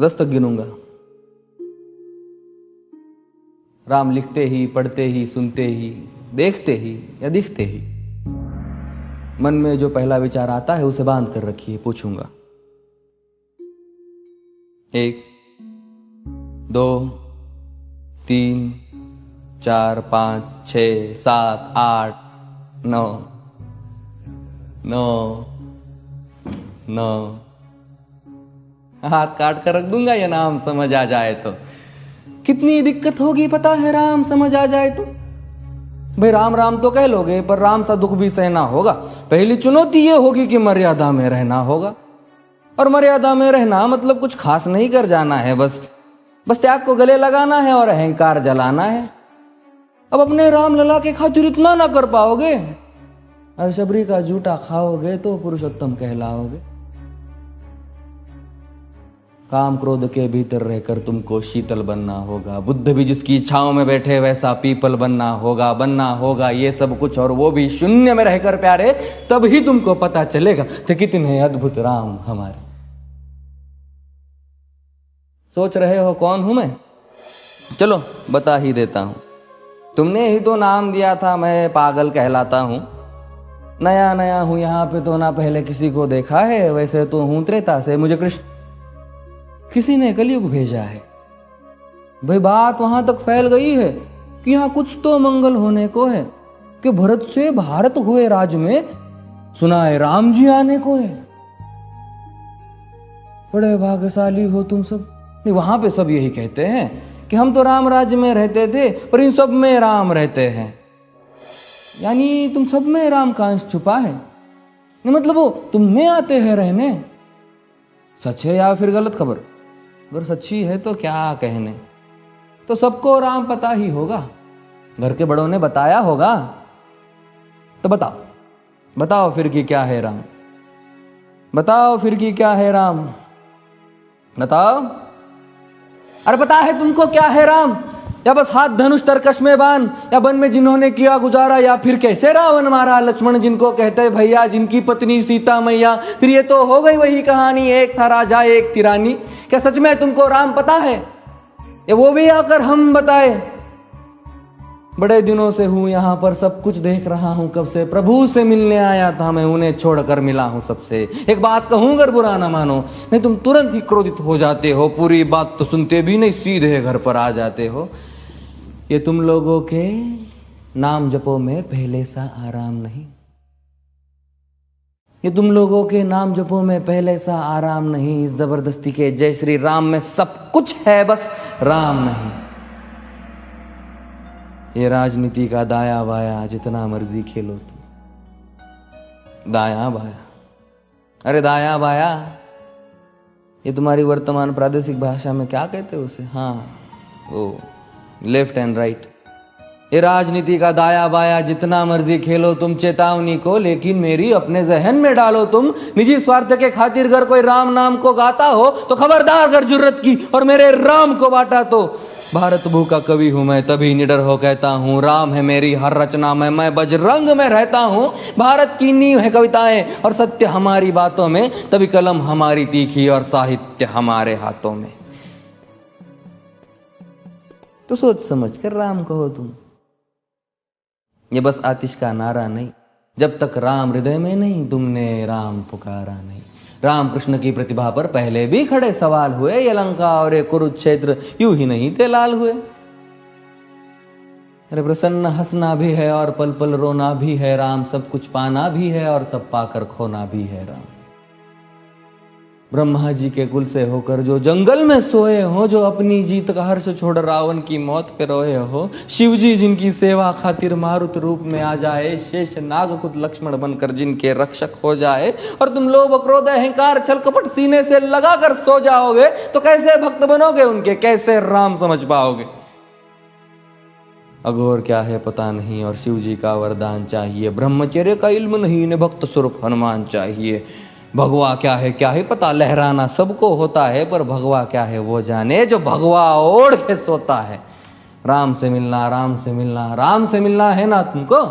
10 तक गिनूंगा। राम लिखते ही, पढ़ते ही, सुनते ही, देखते ही या दिखते ही मन में जो पहला विचार आता है उसे बांध कर रखिए। पूछूंगा 1 2 3 4 5 6 7 8 9 9 9 हाथ काट कर रख दूंगा ये नाम समझ आ जाए तो। कितनी दिक्कत होगी पता है राम समझ आ जाए तो। भाई राम राम तो कह लोगे पर राम सा दुख भी सहना होगा। पहली चुनौती ये होगी कि मर्यादा में रहना होगा। और मर्यादा में रहना मतलब कुछ खास नहीं कर जाना है, बस त्याग को गले लगाना है और अहंकार जलाना है। अब अपने राम लला के खातिर इतना ना कर पाओगे और शबरी का जूठा खाओगे तो पुरुषोत्तम कहलाओगे। काम क्रोध के भीतर रहकर तुमको शीतल बनना होगा। बुद्ध भी जिसकी इच्छाओं में बैठे वैसा पीपल बनना होगा ये सब कुछ, और वो भी शून्य में रहकर प्यारे। तब ही तुमको पता चलेगा कि कितने अद्भुत राम हमारे। सोच रहे हो कौन हूं मैं? चलो बता ही देता हूं। तुमने ही तो नाम दिया था मैं पागल कहलाता हूं। नया नया हूं यहां पे तो ना पहले किसी को देखा है। वैसे तो हूं त्रेता से, मुझे कृष्ण किसी ने कलयुग भेजा है। भाई बात वहां तक फैल गई है कि यहां कुछ तो मंगल होने को है कि भरत से भारत हुए राज में सुना है राम जी आने को है। बड़े भाग्यशाली हो तुम सब। नहीं, वहां पे सब यही कहते हैं कि हम तो राम राज्य में रहते थे पर इन सब में राम रहते हैं। यानी तुम सब में राम का अंश छुपा है। मतलब वो तुम में आते हैं रहने। सच है या फिर गलत खबर? अगर सच्ची है तो क्या कहने। तो सबको राम पता ही होगा, घर के बड़ों ने बताया होगा। तो बताओ फिर कि क्या है राम। बताओ फिर कि क्या है राम। बताओ। अरे पता है तुमको क्या है राम? या बस हाथ धनुष तरकश में बांध, या वन में जिन्होंने किया गुजारा, या फिर कैसे रावण मारा लक्ष्मण जिनको कहते भैया, जिनकी पत्नी सीता मैया। फिर ये तो हो गई वही कहानी, एक था राजा एक थी रानी। क्या सच में तुमको राम पता है? या वो भी आकर हम बताए? बड़े दिनों से हूं यहां पर, सब कुछ देख रहा हूं कब से। प्रभु से मिलने आया था मैं, उन्हें छोड़कर मिला हूं सबसे। एक बात कहूं अगर बुरा ना मानो, नहीं तुम तुरंत ही क्रोधित हो जाते हो। पूरी बात तो सुनते भी नहीं, सीधे घर पर आ जाते हो। ये तुम लोगों के नाम जपो में पहले सा आराम नहीं। ये तुम लोगों के नाम जपो में पहले सा आराम नहीं। इस जबरदस्ती के जय श्री राम में सब कुछ है, बस राम नहीं। ये राजनीति का दाया बाया जितना मर्जी खेलो तुम। दाया बाया, अरे दाया बाया ये तुम्हारी वर्तमान प्रादेशिक भाषा में क्या कहते हो उसे? हाँ वो लेफ्ट एंड राइट। ये राजनीति का दाया बाया जितना मर्जी खेलो तुम चेतावनी को, लेकिन मेरी अपने जहन में डालो तुम। निजी स्वार्थ के खातिर अगर कोई राम नाम को गाता हो तो खबरदार अगर जुर्रत की और मेरे राम को बांटा तो। भारत भू का कवि हूं मैं, तभी निडर हो कहता हूं राम है मेरी हर रचना में। मैं बजरंग में रहता हूं, भारत की नींव है कविताएं और सत्य हमारी बातों में। तभी कलम हमारी तीखी और साहित्य हमारे हाथों में। तो सोच समझ कर राम कहो तुम। ये बस आतिश का नारा नहीं, जब तक राम हृदय में नहीं तुमने राम पुकारा नहीं। राम कृष्ण की प्रतिभा पर पहले भी खड़े सवाल हुए। ये लंका और ये कुरुक्षेत्र यूं ही नहीं थे लाल हुए। अरे प्रसन्न हंसना भी है और पल पल रोना भी है राम। सब कुछ पाना भी है और सब पाकर खोना भी है राम। ब्रह्मा जी के कुल से होकर जो जंगल में सोए हो, जो अपनी जीत का हर्ष छोड़ रावण की मौत पे रोए हो। शिव जी जिनकी सेवा खातिर मारुत रूप में आ जाए। शेष नाग खुद लक्ष्मण बनकर जिनके रक्षक हो जाए। और तुम लोभ क्रोध अहंकार छल कपट सीने से लगा कर सो जाओगे तो कैसे भक्त बनोगे उनके, कैसे राम समझ पाओगे? अघोर क्या है पता नहीं और शिव जी का वरदान चाहिए। ब्रह्मचर्य का इल्म नहीं, इन्हें भक्त स्वरूप हनुमान चाहिए। भगवा क्या है पता, लहराना सबको होता है पर भगवा क्या है वो जाने जो भगवा ओढ़ के सोता है। राम से मिलना, राम से मिलना, राम से मिलना है ना तुमको?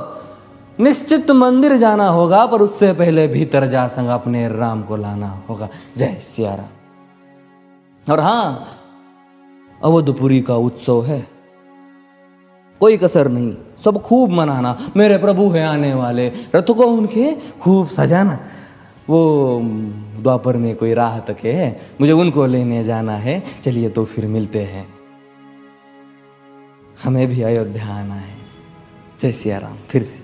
निश्चित मंदिर जाना होगा पर उससे पहले भीतर जा संग अपने राम को लाना होगा। जय सिया राम। और हाँ, अवधपुरी का उत्सव है, कोई कसर नहीं, सब खूब मनाना। मेरे प्रभु है आने वाले, रथ को उनके खूब सजाना। वो द्वापर में कोई राह तक है, मुझे उनको लेने जाना है। चलिए तो फिर मिलते हैं, हमें भी अयोध्या आना है। जय सिया राम। फिर से